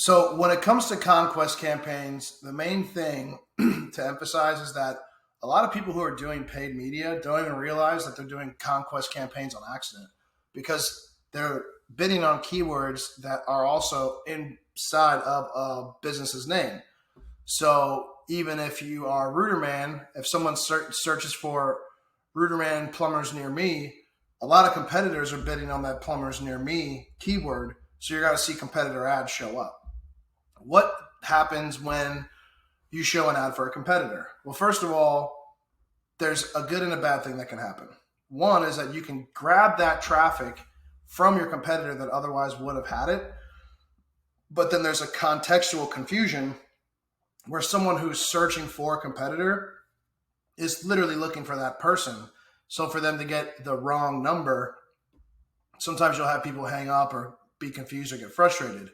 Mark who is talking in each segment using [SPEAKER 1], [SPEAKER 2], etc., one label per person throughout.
[SPEAKER 1] So when it comes to conquest campaigns, the main thing to emphasize is that a lot of people who are doing paid media don't even realize that they're doing conquest campaigns on accident because they're bidding on keywords that are also inside of a business's name. So even if you are Rooterman, if someone searches for Rooterman plumbers near me, a lot of competitors are bidding on that plumbers near me keyword. So you're going to see competitor ads show up. What happens when you show an ad for a competitor? Well, first of all, there's a good and a bad thing that can happen. One is that you can grab that traffic from your competitor that otherwise would have had it. But then there's a contextual confusion where someone who's searching for a competitor is literally looking for that person. So for them to get the wrong number, sometimes you'll have people hang up or be confused or get frustrated.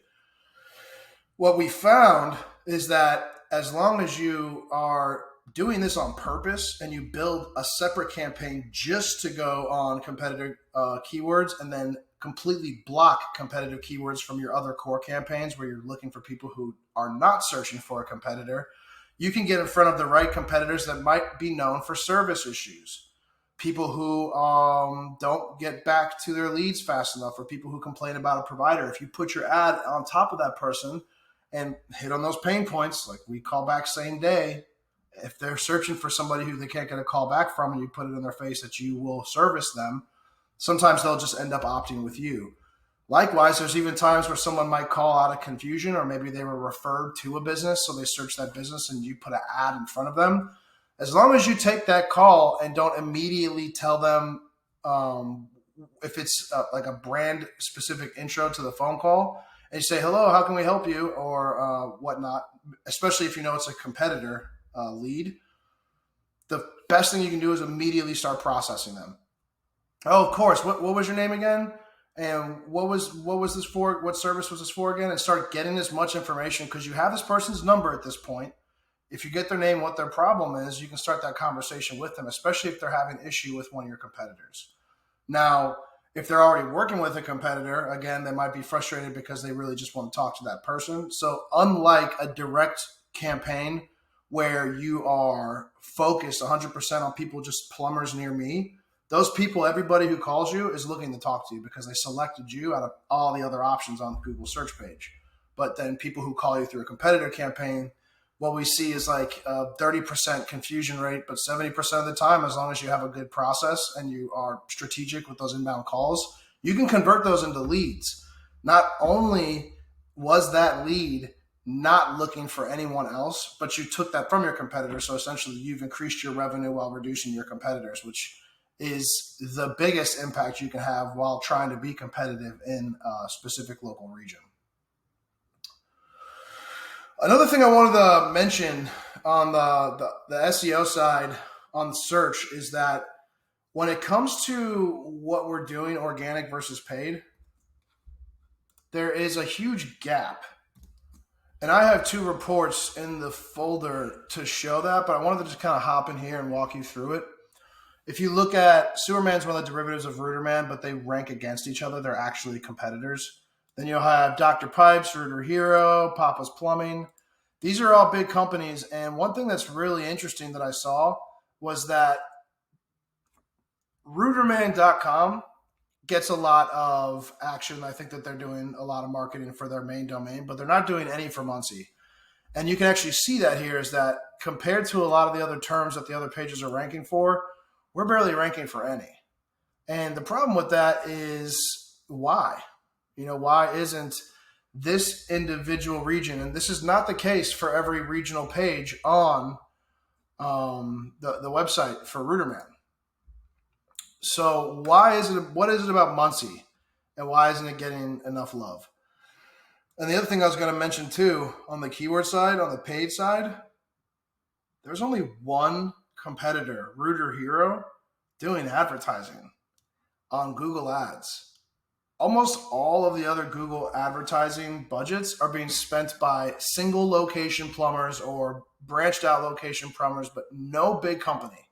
[SPEAKER 1] What we found is that as long as you are doing this on purpose and you build a separate campaign just to go on competitor keywords and then completely block competitive keywords from your other core campaigns where you're looking for people who are not searching for a competitor, you can get in front of the right competitors that might be known for service issues. People who don't get back to their leads fast enough, or people who complain about a provider. If you put your ad on top of that person and hit on those pain points, like we call back same day, if they're searching for somebody who they can't get a call back from and you put it in their face that you will service them, sometimes they'll just end up opting with you. Likewise, there's even times where someone might call out of confusion, or maybe they were referred to a business, so they search that business and you put an ad in front of them. As long as you take that call and don't immediately tell them if it's like a brand specific intro to the phone call, and you say, hello, how can we help you, or whatnot, especially if you know it's a competitor lead, the best thing you can do is immediately start processing them. Oh, of course. What was your name again? And what was this for? What service was this for again? And start getting as much information, because you have this person's number at this point. If you get their name, what their problem is, you can start that conversation with them, especially if they're having issue with one of your competitors. Now, if they're already working with a competitor, again, they might be frustrated because they really just want to talk to that person. So unlike a direct campaign where you are focused 100% on people, just plumbers near me, those people, everybody who calls you is looking to talk to you because they selected you out of all the other options on the Google search page. But then people who call you through a competitor campaign, what we see is like a 30% confusion rate, but 70% of the time, as long as you have a good process and you are strategic with those inbound calls, you can convert those into leads. Not only was that lead not looking for anyone else, but you took that from your competitor. So essentially you've increased your revenue while reducing your competitors, which is the biggest impact you can have while trying to be competitive in a specific local region. Another thing I wanted to mention on the SEO side on search is that when it comes to what we're doing, organic versus paid, there is a huge gap. And I have two reports in the folder to show that, but I wanted to just kind of hop in here and walk you through it. If you look at Sewerman's one of the derivatives of Rooterman, but they rank against each other, they're actually competitors. Then you'll have Dr. Pipes, Rooter Hero, Papa's Plumbing. These are all big companies. And one thing that's really interesting that I saw was that Rooterman.com gets a lot of action. I think that they're doing a lot of marketing for their main domain, but they're not doing any for Muncie. And you can actually see that here is that compared to a lot of the other terms that the other pages are ranking for, we're barely ranking for any. And the problem with that is why? Why isn't this individual region, and this is not the case for every regional page on the website for Rooterman. So what is it about Muncie, and why isn't it getting enough love? And the other thing I was going to mention too, on the keyword side, on the paid side, there's only one competitor, Rooter Hero, doing advertising on Google Ads. Almost all of the other Google advertising budgets are being spent by single location plumbers or branched out location plumbers, but no big company,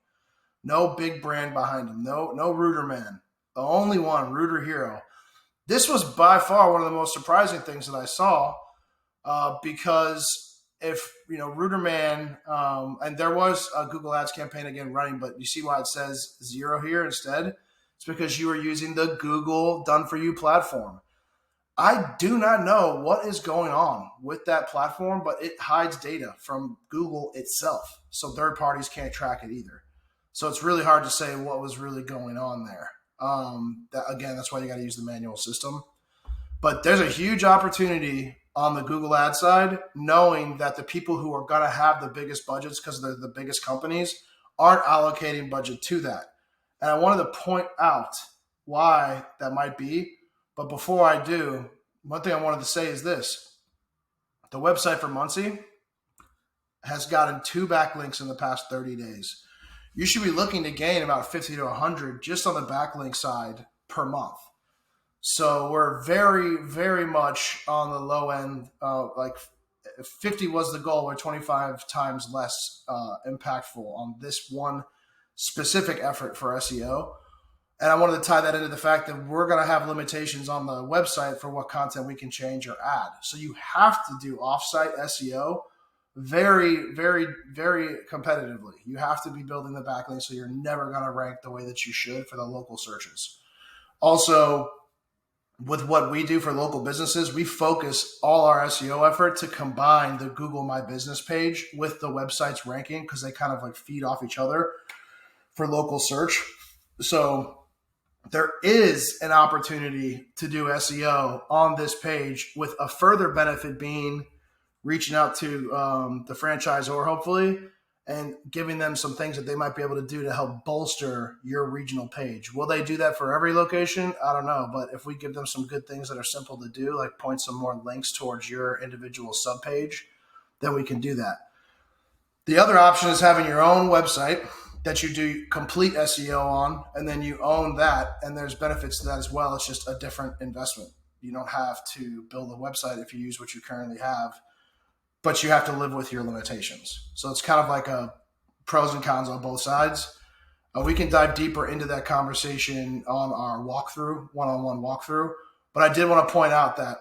[SPEAKER 1] no big brand behind them, no Rooterman. The only one, Rooter Hero. This was by far one of the most surprising things that I saw. because if, Ruderman, and there was a Google Ads campaign again running, but you see why it says 0 here instead? It's because you are using the Google Done For You platform. I do not know what is going on with that platform, but it hides data from Google itself. So third parties can't track it either. So it's really hard to say what was really going on there. That's why you got to use the manual system. But there's a huge opportunity on the Google ad side, knowing that the people who are going to have the biggest budgets, because they're the biggest companies, aren't allocating budget to that. And I wanted to point out why that might be. But before I do, one thing I wanted to say is this. The website for Muncie has gotten 2 backlinks in the past 30 days. You should be looking to gain about 50 to 100 just on the backlink side per month. So we're very, very much on the low end. Like 50 was the goal. We're 25 times less impactful on this one specific effort for SEO. And I wanted to tie that into the fact that we're going to have limitations on the website for what content we can change or add. So you have to do offsite SEO very, very, very competitively. You have to be building the backlink so you're never going to rank the way that you should for the local searches. Also, with what we do for local businesses, we focus all our SEO effort to combine the Google My Business page with the website's ranking, because they kind of like feed off each other for local search. So there is an opportunity to do SEO on this page, with a further benefit being reaching out to the franchisor, hopefully, and giving them some things that they might be able to do to help bolster your regional page. Will they do that for every location? I don't know. But if we give them some good things that are simple to do, like point some more links towards your individual subpage, then we can do that. The other option is having your own website that you do complete SEO on, and then you own that, and there's benefits to that as well. It's just a different investment. You don't have to build a website if you use what you currently have, but you have to live with your limitations. So it's kind of like a pros and cons on both sides. We can dive deeper into that conversation on our walkthrough, one-on-one walkthrough. But I did want to point out that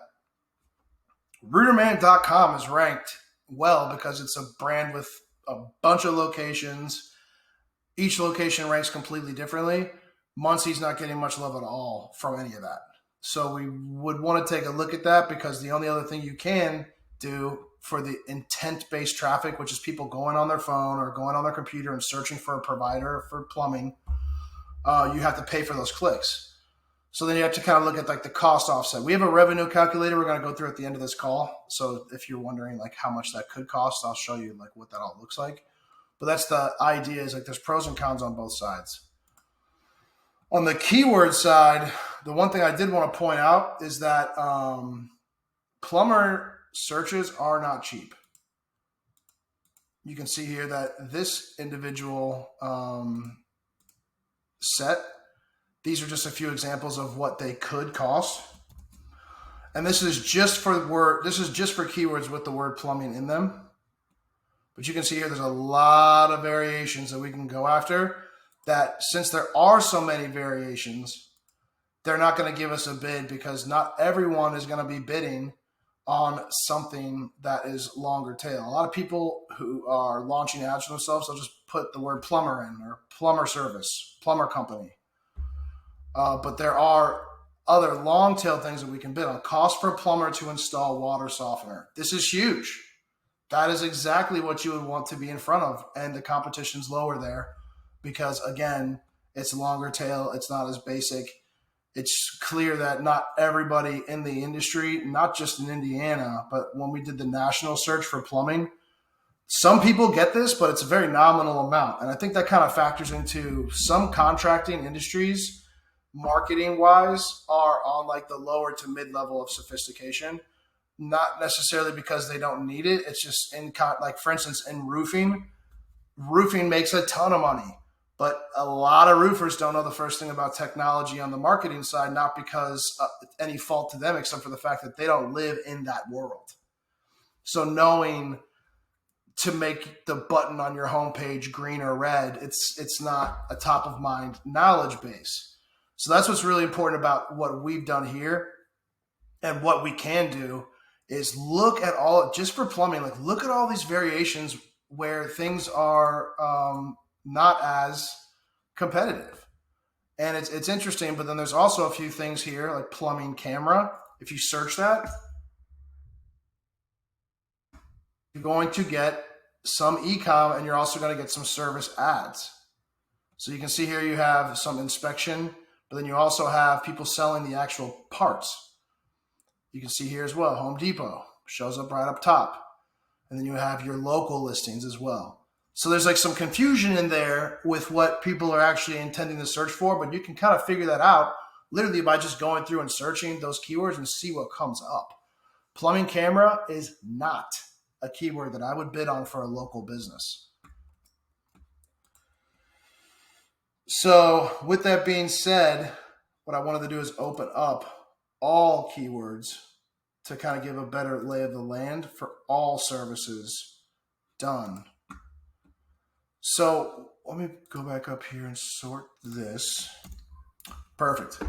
[SPEAKER 1] Ruderman.com is ranked well because it's a brand with a bunch of locations. Each location ranks completely differently. Muncie's not getting much love at all from any of that. So we would want to take a look at that, because the only other thing you can do for the intent-based traffic, which is people going on their phone or going on their computer and searching for a provider for plumbing, you have to pay for those clicks. So then you have to kind of look at like the cost offset. We have a revenue calculator we're going to go through at the end of this call. So if you're wondering like how much that could cost, I'll show you like what that all looks like. But that's the idea, is like there's pros and cons on both sides. On the keyword side, the one thing I did want to point out is that plumber searches are not cheap. You can see here that this individual set, these are just a few examples of what they could cost. And this is just for keywords with the word plumbing in them. But you can see here there's a lot of variations that we can go after, that since there are so many variations, they're not going to give us a bid, because not everyone is going to be bidding on something that is longer tail. A lot of people who are launching ads for themselves, they'll just put the word plumber in, or plumber service, plumber company. But there are other long tail things that we can bid on. Cost for a plumber to install water softener. This is huge. That is exactly what you would want to be in front of. And the competition's lower there because, again, it's longer tail. It's not as basic. It's clear that not everybody in the industry, not just in Indiana, but when we did the national search for plumbing, some people get this, but it's a very nominal amount. And I think that kind of factors into some contracting industries, marketing wise, are on like the lower to mid level of sophistication. Not necessarily because they don't need it. It's just like, for instance, in roofing makes a ton of money, but a lot of roofers don't know the first thing about technology on the marketing side, not because any fault to them, except for the fact that they don't live in that world. So knowing to make the button on your homepage green or red, it's not a top of mind knowledge base. So that's what's really important about what we've done here and what we can do is look at all, just for plumbing, like look at all these variations where things are not as competitive. And it's interesting, but then there's also a few things here like plumbing camera. If you search that, you're going to get some e-com, and you're also going to get some service ads. So you can see here you have some inspection, but then you also have people selling the actual parts. You can see here as well, Home Depot shows up right up top. And then you have your local listings as well. So there's like some confusion in there with what people are actually intending to search for, but you can kind of figure that out literally by just going through and searching those keywords and see what comes up. Plumbing camera is not a keyword that I would bid on for a local business. So with that being said, what I wanted to do is open up all keywords to kind of give a better lay of the land for all services done. So let me go back up here and sort this. Perfect.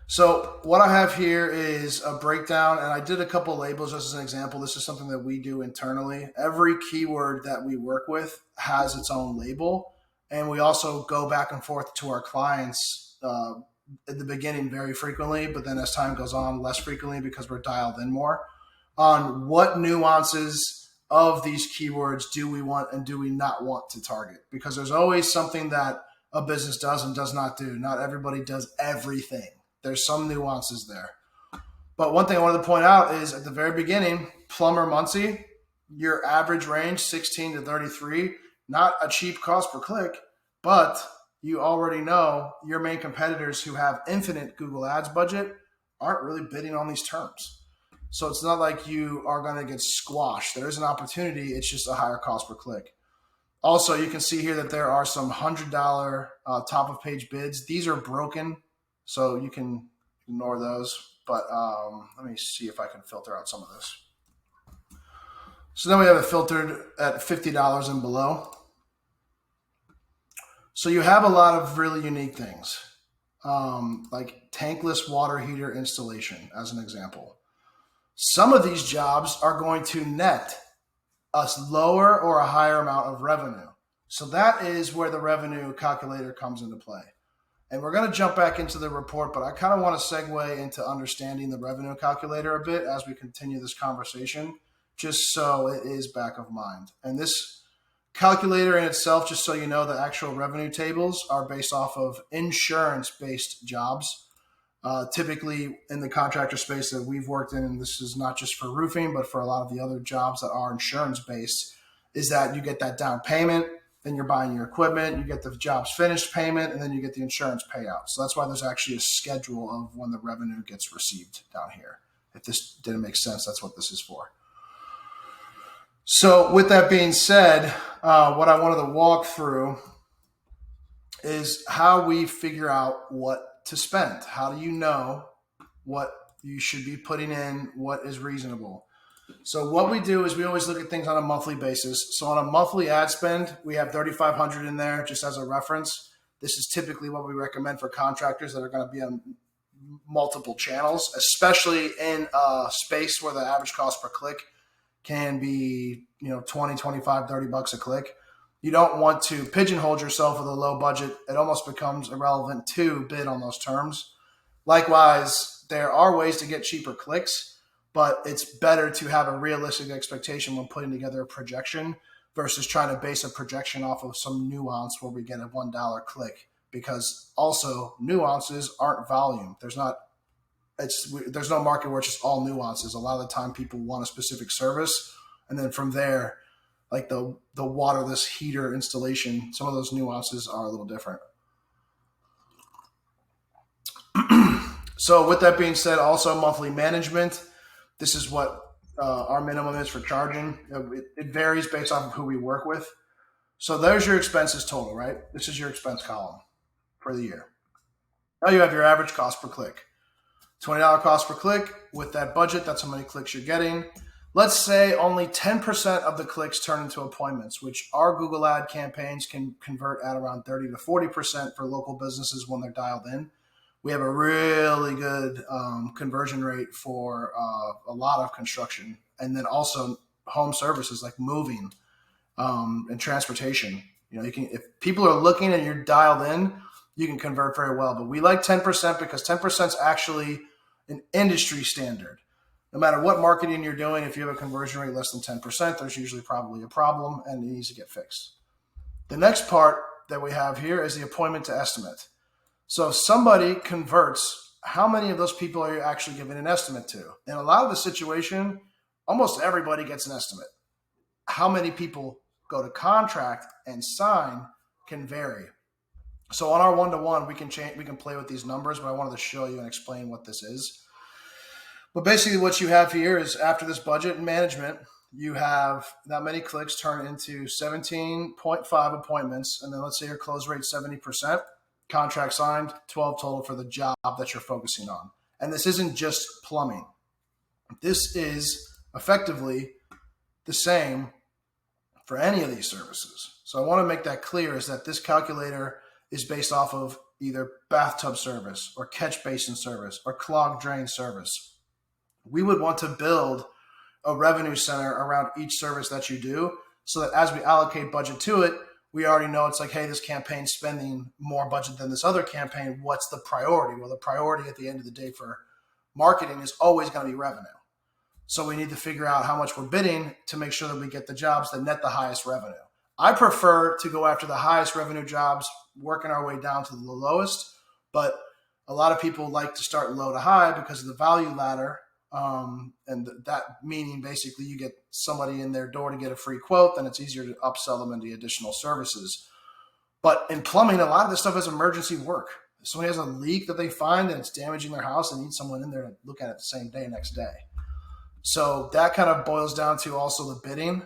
[SPEAKER 1] So what I have here is a breakdown, and I did a couple labels just as an example. This is something that we do internally. Every keyword that we work with has its own label, and we also go back and forth to our clients at the beginning very frequently, but then as time goes on, less frequently because we're dialed in more on what nuances of these keywords do we want and do we not want to target, because there's always something that a business does and does not do. Not everybody does everything. There's some nuances there. But one thing I wanted to point out is at the very beginning, plumber Muncie, your average range 16 to 33, not a cheap cost per click, but you already know your main competitors who have infinite Google Ads budget aren't really bidding on these terms. So it's not like you are going to get squashed. There is an opportunity. It's just a higher cost per click. Also, you can see here that there are some $100 top of page bids. These are broken, so you can ignore those. But let me see if I can filter out some of this. So then we have it filtered at $50 and below. So you have a lot of really unique things, like tankless water heater installation, as an example. Some of these jobs are going to net a lower or a higher amount of revenue. So that is where the revenue calculator comes into play. And we're going to jump back into the report, but I kind of want to segue into understanding the revenue calculator a bit as we continue this conversation, just so it is back of mind. And this calculator in itself, just so you know, the actual revenue tables are based off of insurance-based jobs. Typically in the contractor space that we've worked in, and this is not just for roofing, but for a lot of the other jobs that are insurance-based, is that you get that down payment, then you're buying your equipment, you get the job's finished payment, and then you get the insurance payout. So that's why there's actually a schedule of when the revenue gets received down here. If this didn't make sense, that's what this is for. So with that being said, what I wanted to walk through is how we figure out what to spend. How do you know what you should be putting in, what is reasonable? So what we do is we always look at things on a monthly basis. So on a monthly ad spend, we have $3,500 in there just as a reference. This is typically what we recommend for contractors that are going to be on multiple channels, especially in a space where the average cost per click can be, 20, 25, $30 a click. You don't want to pigeonhole yourself with a low budget. It almost becomes irrelevant to bid on those terms. Likewise, there are ways to get cheaper clicks, but it's better to have a realistic expectation when putting together a projection versus trying to base a projection off of some nuance where we get a $1 click, because also nuances aren't volume. There's no market where it's just all nuances. A lot of the time people want a specific service, and then from there, like the waterless heater installation, some of those nuances are a little different. So with that being said, also monthly management, this is what our minimum is for charging. It varies based off of who we work with. So there's your expenses total, right? This is your expense column for the year. Now you have your average cost per click. $20 cost per click. With that budget, that's how many clicks you're getting. Let's say only 10% of the clicks turn into appointments, which our Google ad campaigns can convert at around 30 to 40% for local businesses when they're dialed in. We have a really good conversion rate for a lot of construction, and then also home services like moving and transportation. You can, if people are looking and you're dialed in, you can convert very well. But we like 10% because 10% is actually an industry standard. No matter what marketing you're doing, if you have a conversion rate less than 10%, there's usually probably a problem and it needs to get fixed. The next part that we have here is the appointment to estimate. So if somebody converts, how many of those people are you actually giving an estimate to? In a lot of the situation, almost everybody gets an estimate. How many people go to contract and sign can vary. So on our one-to-one, we can play with these numbers, but I wanted to show you and explain what this is. But basically what you have here is after this budget and management, you have that many clicks turn into 17.5 appointments. And then let's say your close rate 70%, contract signed, 12 total for the job that you're focusing on. And this isn't just plumbing. This is effectively the same for any of these services. So I want to make that clear is that this calculator is based off of either bathtub service or catch basin service or clogged drain service. We would want to build a revenue center around each service that you do so that as we allocate budget to it, we already know it's like, hey, this campaign's spending more budget than this other campaign. What's the priority? Well, the priority at the end of the day for marketing is always going to be revenue. So we need to figure out how much we're bidding to make sure that we get the jobs that net the highest revenue. I prefer to go after the highest revenue jobs, working our way down to the lowest, but a lot of people like to start low to high because of the value ladder. And that meaning basically you get somebody in their door to get a free quote, then it's easier to upsell them into additional services. But in plumbing, a lot of this stuff is emergency work. If somebody has a leak that they find and it's damaging their house, they need someone in there to look at it the same day, next day. So that kind of boils down to also the bidding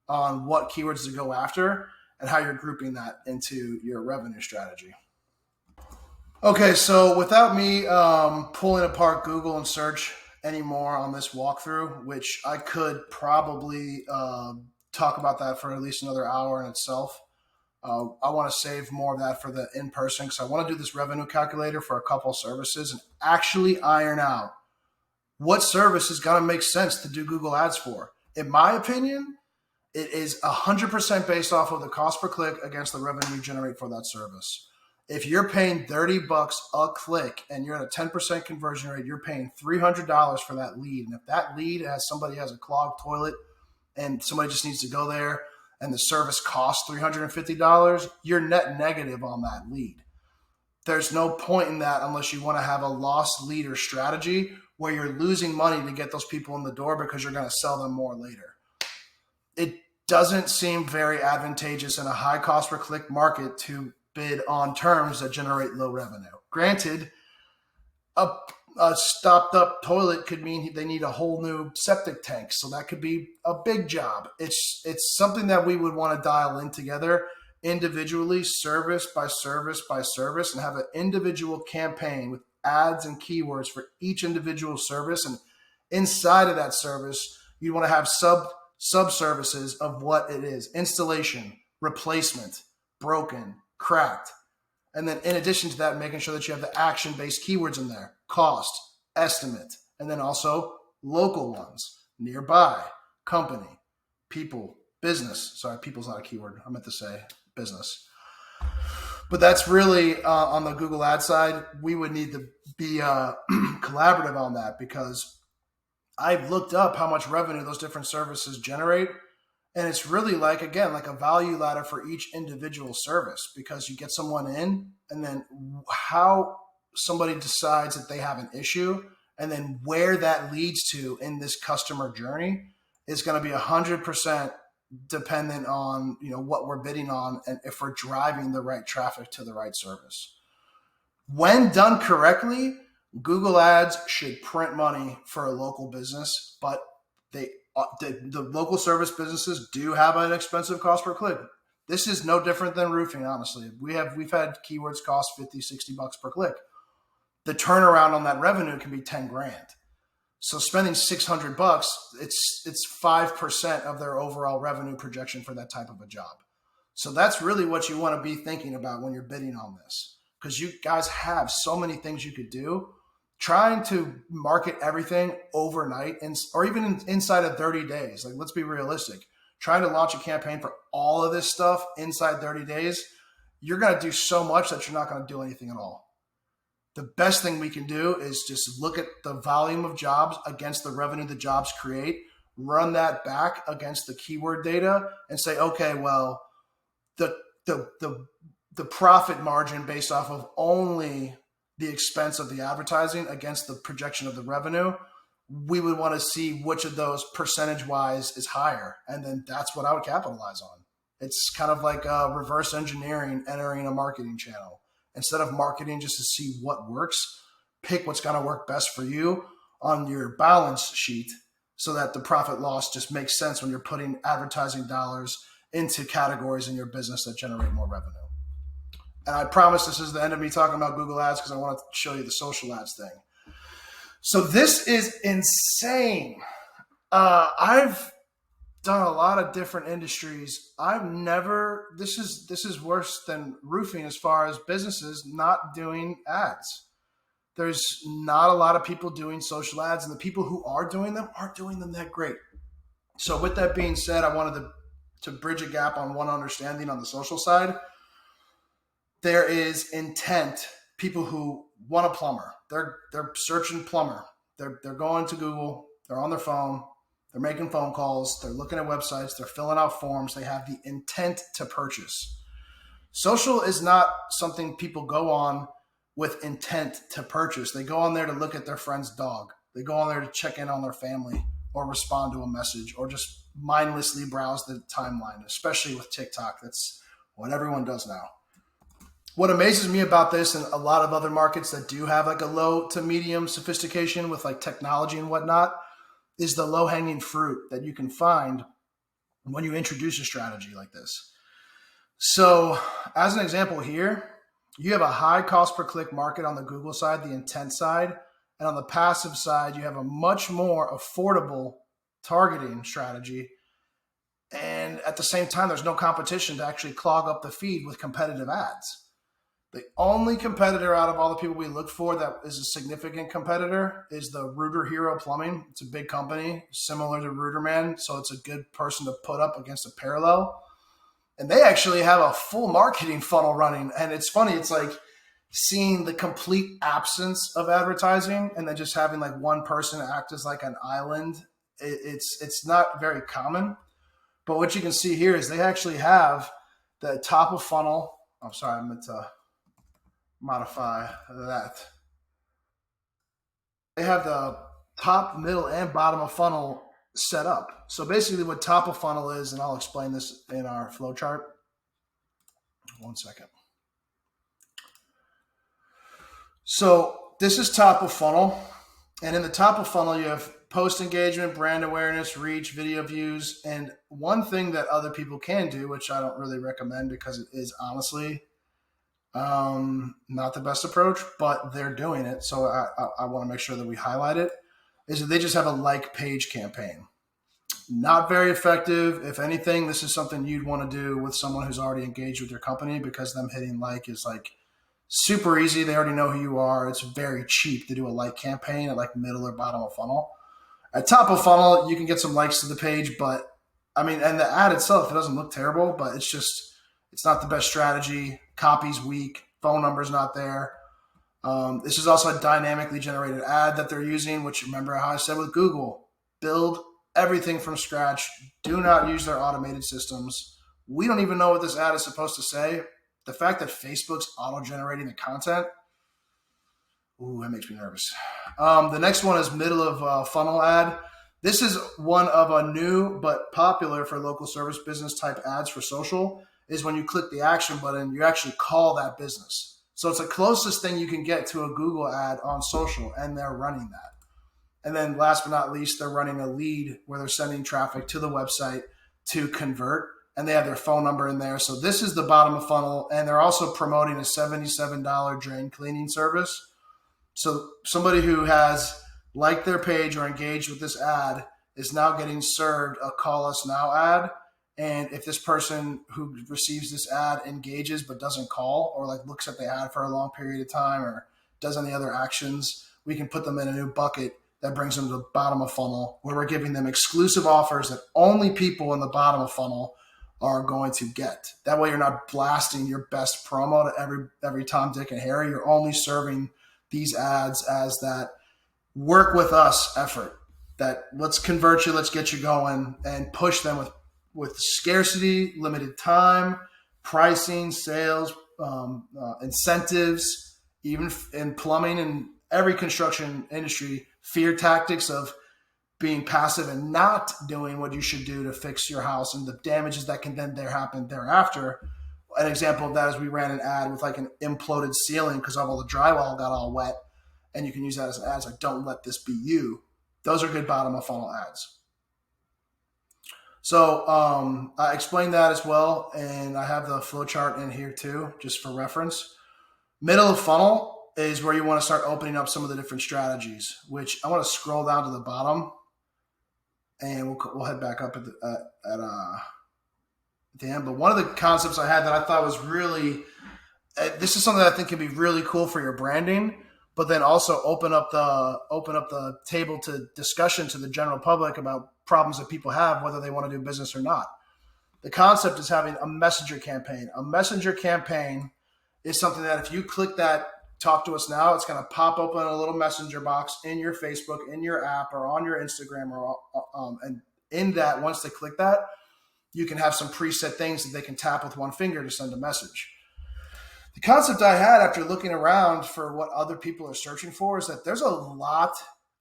[SPEAKER 1] on what keywords to go after and how you're grouping that into your revenue strategy. Okay, so without me pulling apart Google and search anymore on this walkthrough, which I could probably talk about that for at least another hour in itself. I want to save more of that for the in-person because I want to do this revenue calculator for a couple of services and actually iron out what service is going to make sense to do Google ads for. In my opinion, it is 100% based off of the cost per click against the revenue you generate for that service. If you're paying $30 a click and you're at a 10% conversion rate, you're paying $300 for that lead. And if that lead has a clogged toilet and somebody just needs to go there and the service costs $350, you're net negative on that lead. There's no point in that unless you want to have a loss leader strategy where you're losing money to get those people in the door because you're going to sell them more later. It doesn't seem very advantageous in a high cost per click market to bid on terms that generate low revenue. Granted, a stopped up toilet could mean they need a whole new septic tank. So that could be a big job. It's something that we would want to dial in together individually, service by service by service, and have an individual campaign with ads and keywords for each individual service. And inside of that service, you want to have sub-services of what it is: installation, replacement, broken, cracked. And then in addition to that, making sure that you have the action-based keywords in there: cost, estimate, and then also local ones: nearby, company, people, business. Sorry, people's not a keyword. I meant to say business. But that's really on the Google ad side. We would need to be collaborative on that because I've looked up how much revenue those different services generate. And it's really like a value ladder for each individual service, because you get someone in and then how somebody decides that they have an issue and then where that leads to in this customer journey is going to be 100% dependent on, what we're bidding on and if we're driving the right traffic to the right service. When done correctly, Google ads should print money for a local business, but the local service businesses do have an expensive cost per click. This is no different than roofing, honestly. We've had keywords cost $50, $60 per click. The turnaround on that revenue can be 10 grand. So spending $600, it's 5% of their overall revenue projection for that type of a job. So that's really what you want to be thinking about when you're bidding on this. because you guys have so many things you could do. Trying to market everything overnight or even inside of 30 days. Like, let's be realistic. Trying to launch a campaign for all of this stuff inside 30 days, you're going to do so much that you're not going to do anything at all. The best thing we can do is just look at the volume of jobs against the revenue the jobs create, run that back against the keyword data and say, okay, well, the profit margin based off of only the expense of the advertising against the projection of the revenue, we would want to see which of those percentage wise is higher. And then that's what I would capitalize on. It's kind of like reverse engineering, entering a marketing channel. Instead of marketing just to see what works, pick what's going to work best for you on your balance sheet so that the profit loss just makes sense when you're putting advertising dollars into categories in your business that generate more revenue. And I promise this is the end of me talking about Google Ads because I want to show you the social ads thing. So this is insane. I've done a lot of different industries. This is worse than roofing as far as businesses not doing ads. There's not a lot of people doing social ads, and the people who are doing them aren't doing them that great. So with that being said, I wanted to bridge a gap on one understanding on the social side. There is intent. People who want a plumber, they're searching plumber. They're going to Google. They're on their phone. They're making phone calls. They're looking at websites. They're filling out forms. They have the intent to purchase. Social is not something people go on with intent to purchase. They go on there to look at their friend's dog. They go on there to check in on their family or respond to a message or just mindlessly browse the timeline, especially with TikTok. That's what everyone does now. What amazes me about this and a lot of other markets that do have like a low to medium sophistication with like technology and whatnot is the low hanging fruit that you can find when you introduce a strategy like this. So as an example here, you have a high cost per click market on the Google side, the intent side, and on the passive side, you have a much more affordable targeting strategy. And at the same time, there's no competition to actually clog up the feed with competitive ads. The only competitor out of all the people we look for that is a significant competitor is the Rooter Hero Plumbing. It's a big company similar to Rooterman, so it's a good person to put up against a parallel. And they actually have a full marketing funnel running. And it's funny, it's like seeing the complete absence of advertising and then just having like one person act as like an island. It's not very common. But what you can see here is they actually have the top of funnel. I'm sorry, I meant to modify that. They have the top, middle, and bottom of funnel set up. So basically what top of funnel is, and I'll explain this in our flow chart. One second. So this is top of funnel. And in the top of funnel, you have post engagement, brand awareness, reach, video views. And one thing that other people can do, which I don't really recommend because it is honestly not the best approach, but they're doing it. So I want to make sure that we highlight it, is that they just have a like page campaign. Not very effective. If anything, this is something you'd want to do with someone who's already engaged with your company because them hitting like is like super easy. They already know who you are. It's very cheap to do a like campaign at like middle or bottom of funnel. At top of funnel, you can get some likes to the page, but I mean, and the ad itself, it doesn't look terrible, but it's not the best strategy. Copy's weak. Phone number's not there. This is also a dynamically generated ad that they're using, which remember how I said with Google, build everything from scratch. Do not use their automated systems. We don't even know what this ad is supposed to say. The fact that Facebook's auto-generating the content, ooh, that makes me nervous. The next one is middle of funnel ad. This is one of a new but popular for local service business type ads for social, is when you click the action button, you actually call that business. So it's the closest thing you can get to a Google ad on social, and they're running that. And then last but not least, they're running a lead where they're sending traffic to the website to convert, and they have their phone number in there. So this is the bottom of funnel, and they're also promoting a $77 drain cleaning service. So somebody who has liked their page or engaged with this ad is now getting served a call us now ad. And if this person who receives this ad engages but doesn't call, or like looks at the ad for a long period of time, or does any other actions, we can put them in a new bucket that brings them to the bottom of funnel, where we're giving them exclusive offers that only people in the bottom of funnel are going to get. That way you're not blasting your best promo to every Tom, Dick, and Harry. You're only serving these ads as that work with us effort, that let's convert you, let's get you going, and push them with scarcity, limited time, pricing, sales, incentives, even in plumbing and every construction industry, fear tactics of being passive and not doing what you should do to fix your house and the damages that can then happen thereafter. An example of that is we ran an ad with like an imploded ceiling because all the drywall got all wet, and you can use that as an ad. It's like, don't let this be you. Those are good bottom of funnel ads. So I explained that as well, and I have the flowchart in here too, just for reference. Middle of funnel is where you want to start opening up some of the different strategies, which I want to scroll down to the bottom, and we'll head back up at the end. But one of the concepts I had that I thought was really, this is something that I think can be really cool for your branding, but then also open up the table to discussion to the general public about problems that people have, whether they want to do business or not. The concept is having a messenger campaign. A messenger campaign is something that if you click that talk to us now, it's going to pop open a little messenger box in your Facebook, in your app, or on your Instagram, and in that, once they click that, you can have some preset things that they can tap with one finger to send a message. The concept I had after looking around for what other people are searching for is that there's a lot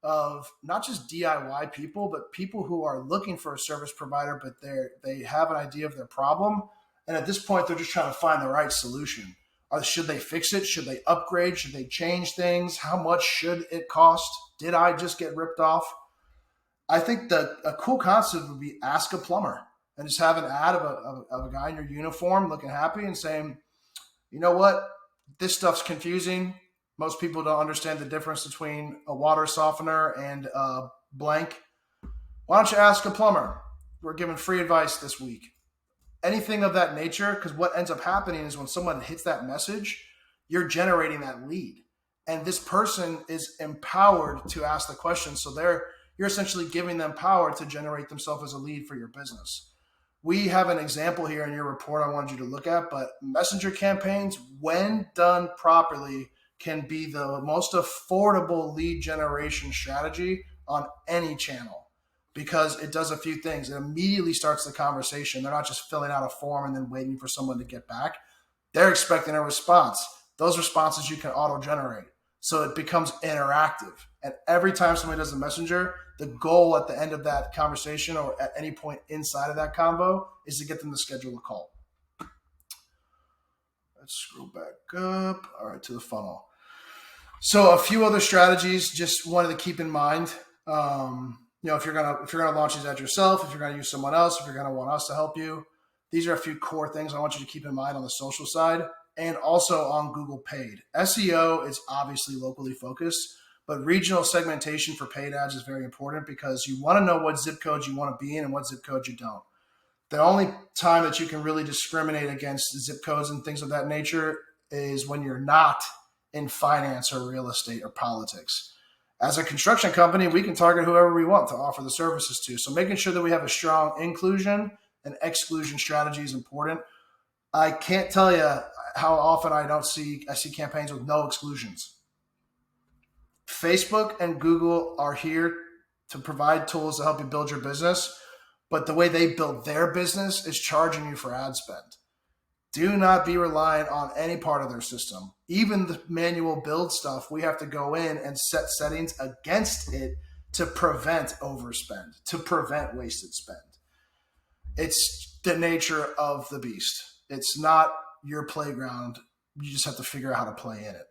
[SPEAKER 1] of not just DIY people, but people who are looking for a service provider, but they have an idea of their problem. And at this point, they're just trying to find the right solution. Should they fix it? Should they upgrade? Should they change things? How much should it cost? Did I just get ripped off? I think a cool concept would be ask a plumber, and just have an ad of a guy in your uniform looking happy and saying, you know what? This stuff's confusing. Most people don't understand the difference between a water softener and a blank. Why don't you ask a plumber? We're giving free advice this week. Anything of that nature, because what ends up happening is when someone hits that message, you're generating that lead. And this person is empowered to ask the question. So you're essentially giving them power to generate themselves as a lead for your business. We have an example here in your report I wanted you to look at, but messenger campaigns, when done properly, can be the most affordable lead generation strategy on any channel, because it does a few things. It immediately starts the conversation. They're not just filling out a form and then waiting for someone to get back. They're expecting a response. Those responses you can auto-generate. So it becomes interactive. And every time somebody does a messenger, the goal at the end of that conversation or at any point inside of that convo is to get them to schedule a call. Let's scroll back up. All right, to the funnel. So a few other strategies just wanted to keep in mind. If you're gonna launch these ads yourself, if you're gonna use someone else, if you're gonna want us to help you, these are a few core things I want you to keep in mind on the social side and also on Google Paid. SEO is obviously locally focused, but regional segmentation for paid ads is very important because you want to know what zip codes you want to be in and what zip codes you don't. The only time that you can really discriminate against zip codes and things of that nature is when you're not in finance or real estate or politics. As a construction company, we can target whoever we want to offer the services to. So making sure that we have a strong inclusion and exclusion strategy is important. I can't tell you how often I see campaigns with no exclusions. Facebook and Google are here to provide tools to help you build your business, but the way they build their business is charging you for ad spend. Do not be reliant on any part of their system. Even the manual build stuff, we have to go in and set settings against it to prevent overspend, to prevent wasted spend. It's the nature of the beast. It's not your playground. You just have to figure out how to play in it.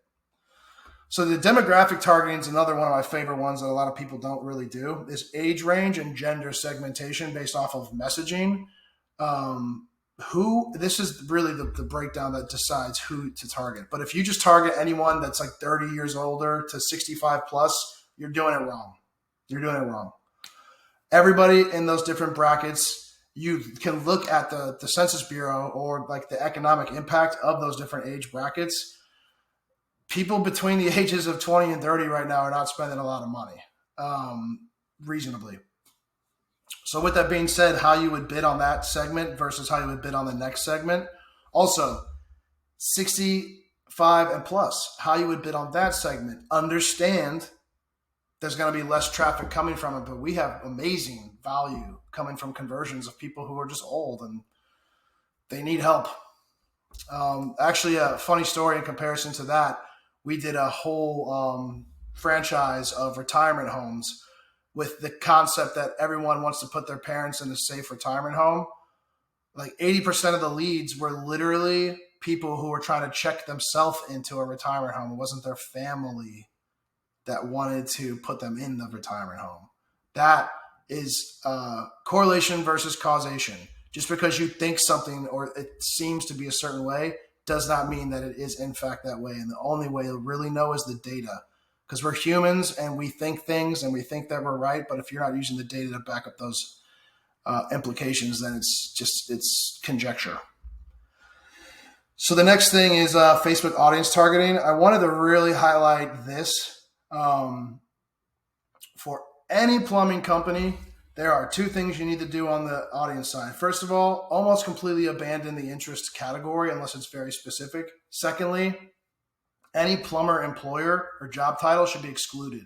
[SPEAKER 1] So the demographic targeting is another one of my favorite ones that a lot of people don't really do, is age range and gender segmentation based off of messaging. This is really the breakdown that decides who to target. But if you just target anyone that's like 30 years older to 65 plus, you're doing it wrong. You're doing it wrong. Everybody in those different brackets you can look at the Census Bureau or like the economic impact of those different age brackets. People between the ages of 20 and 30 right now are not spending a lot of money, reasonably. So with that being said, how you would bid on that segment versus how you would bid on the next segment. Also, 65 and plus, how you would bid on that segment. Understand there's going to be less traffic coming from it, but we have amazing value coming from conversions of people who are just old and they need help. Actually, a funny story in comparison to that, we did a whole franchise of retirement homes with the concept that everyone wants to put their parents in a safe retirement home. Like 80% of the leads were literally people who were trying to check themselves into a retirement home. It wasn't their family that wanted to put them in the retirement home. That is correlation versus causation. Just because you think something or it seems to be a certain way does not mean that it is in fact that way. And the only way to really know is the data, because we're humans and we think things and we think that we're right. But if you're not using the data to back up those implications, then it's conjecture. So the next thing is Facebook audience targeting. I wanted to really highlight this. For any plumbing company, there are two things you need to do on the audience side. First of all, almost completely abandon the interest category unless it's very specific. Secondly, any plumber employer or job title should be excluded.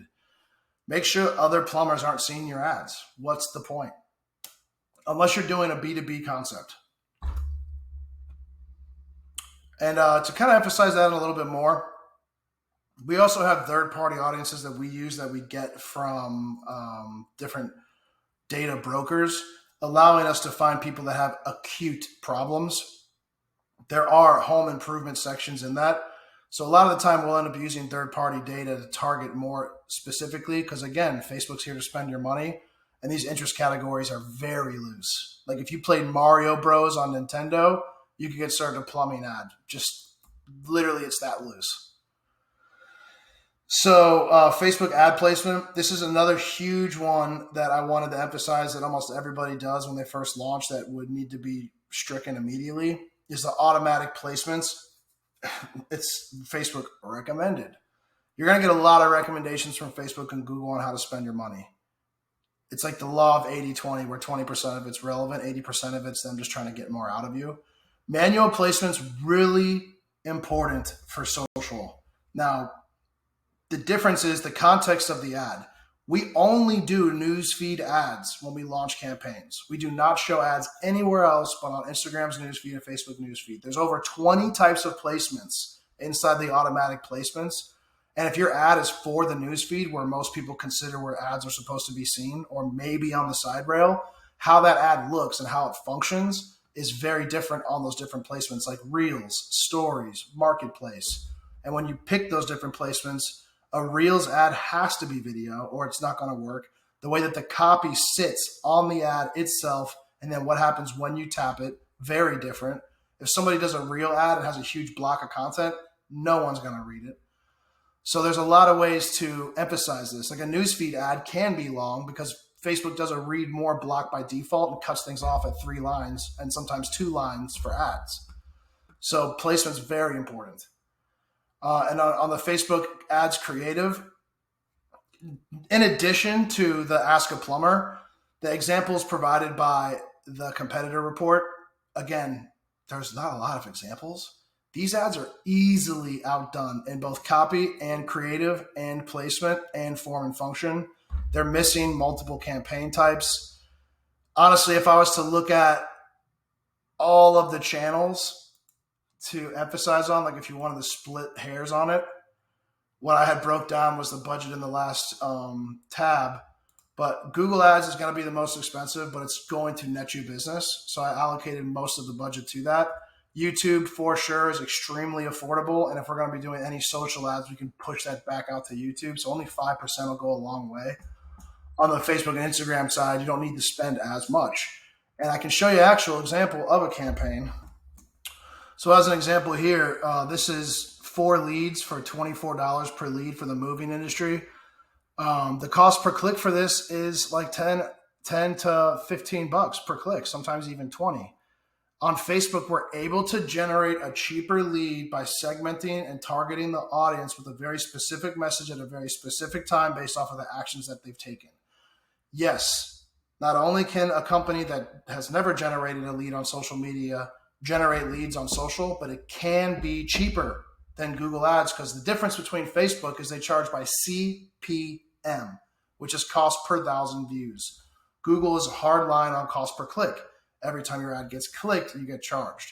[SPEAKER 1] Make sure other plumbers aren't seeing your ads. What's the point? Unless you're doing a B2B concept. And to kind of emphasize that a little bit more, we also have third-party audiences that we use that we get from different data brokers, allowing us to find people that have acute problems. There are home improvement sections in that. So a lot of the time we'll end up using third-party data to target more specifically because, again, Facebook's here to spend your money, and these interest categories are very loose. Like if you played Mario Bros on Nintendo, you could get started a plumbing ad. Just literally it's that loose. So Facebook ad placement, this is another huge one that I wanted to emphasize that almost everybody does when they first launch that would need to be stricken immediately, is the automatic placements. It's Facebook recommended. You're going to get a lot of recommendations from Facebook and Google on how to spend your money. It's like the law of 80-20 where 20% of it's relevant, 80% of it's them just trying to get more out of you. Manual placement's really important for social. Now, the difference is the context of the ad. We only do newsfeed ads when we launch campaigns. We do not show ads anywhere else but on Instagram's newsfeed and Facebook newsfeed. There's over 20 types of placements inside the automatic placements. And if your ad is for the newsfeed, where most people consider where ads are supposed to be seen, or maybe on the side rail, how that ad looks and how it functions is very different on those different placements like Reels, Stories, Marketplace. And when you pick those different placements, a Reels ad has to be video or it's not going to work. The way that the copy sits on the ad itself and then what happens when you tap it, very different. If somebody does a Reel ad and has a huge block of content, no one's going to read it. So there's a lot of ways to emphasize this. Like a newsfeed ad can be long because Facebook does a read more block by default and cuts things off at 3 lines and sometimes 2 lines for ads. So placement's very important. And on the Facebook ads creative, in addition to the Ask a Plumber, the examples provided by the competitor report, again, there's not a lot of examples. These ads are easily outdone in both copy and creative and placement and form and function. They're missing multiple campaign types. Honestly, if I was to look at all of the channels to emphasize on, like if you wanted to split hairs on it, what I had broke down was the budget in the last tab. But Google Ads is going to be the most expensive, but it's going to net you business. So I allocated most of the budget to that. YouTube, for sure, is extremely affordable. And if we're going to be doing any social ads, we can push that back out to YouTube. So only 5% will go a long way. On the Facebook and Instagram side, you don't need to spend as much. And I can show you an actual example of a campaign. So as an example here, this is 4 leads for $24 per lead for the moving industry. The cost per click for this is like $10 10 to 15 bucks per click, sometimes even 20. On Facebook, we're able to generate a cheaper lead by segmenting and targeting the audience with a very specific message at a very specific time based off of the actions that they've taken. Yes, not only can a company that has never generated a lead on social media generate leads on social, but it can be cheaper than Google Ads, because the difference between Facebook is they charge by CPM, which is cost per 1,000 views. Google is a hard line on cost per click. Every time your ad gets clicked, you get charged.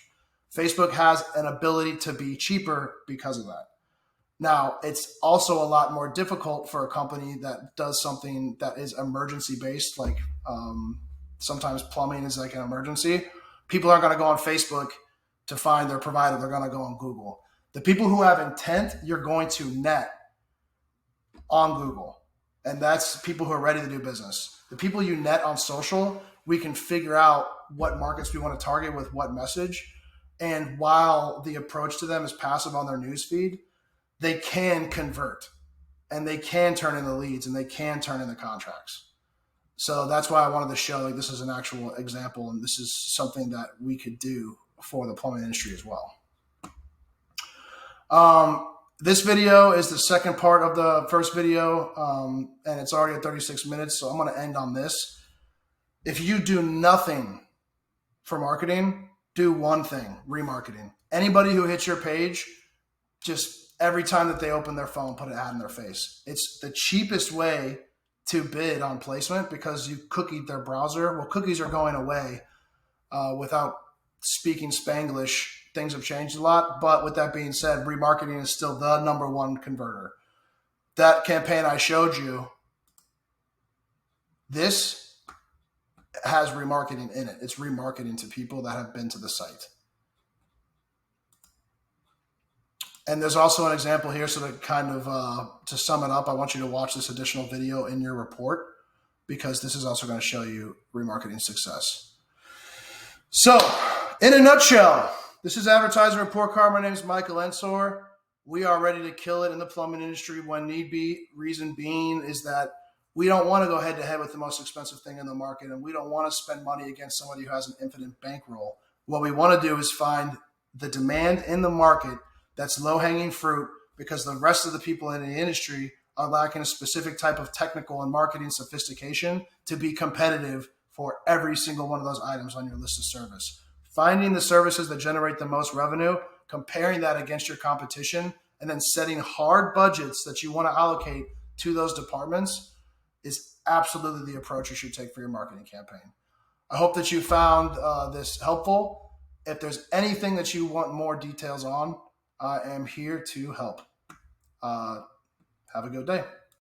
[SPEAKER 1] Facebook has an ability to be cheaper because of that. Now, it's also a lot more difficult for a company that does something that is emergency based, like sometimes plumbing is like an emergency. People aren't going to go on Facebook to find their provider. They're going to go on Google. The people who have intent, you're going to net on Google. And that's people who are ready to do business. The people you net on social, we can figure out what markets we want to target with what message. And while the approach to them is passive on their newsfeed, they can convert and they can turn into leads and they can turn into contracts. So that's why I wanted to show like this is an actual example, and this is something that we could do for the plumbing industry as well. This video is the second part of the first video, and it's already at 36 minutes, so I'm going to end on this. If you do nothing for marketing, do one thing: remarketing. Anybody who hits your page, just every time that they open their phone, put an ad in their face. It's the cheapest way to bid on placement because you cookied their browser. Well, cookies are going away without speaking Spanglish. Things have changed a lot. But with that being said, remarketing is still the number one converter. That campaign I showed you, this has remarketing in it. It's remarketing to people that have been to the site. And there's also an example here. So to kind of, to sum it up, I want you to watch this additional video in your report because this is also going to show you remarketing success. So in a nutshell, this is Advertising Report Card. My name is Michael Ensor. We are ready to kill it in the plumbing industry when need be. Reason being is that we don't want to go head to head with the most expensive thing in the market, and we don't want to spend money against somebody who has an infinite bankroll. What we want to do is find the demand in the market that's low-hanging fruit, because the rest of the people in the industry are lacking a specific type of technical and marketing sophistication to be competitive for every single one of those items on your list of service. Finding the services that generate the most revenue, comparing that against your competition, and then setting hard budgets that you want to allocate to those departments is absolutely the approach you should take for your marketing campaign. I hope that you found this helpful. If there's anything that you want more details on, I am here to help. Have a good day.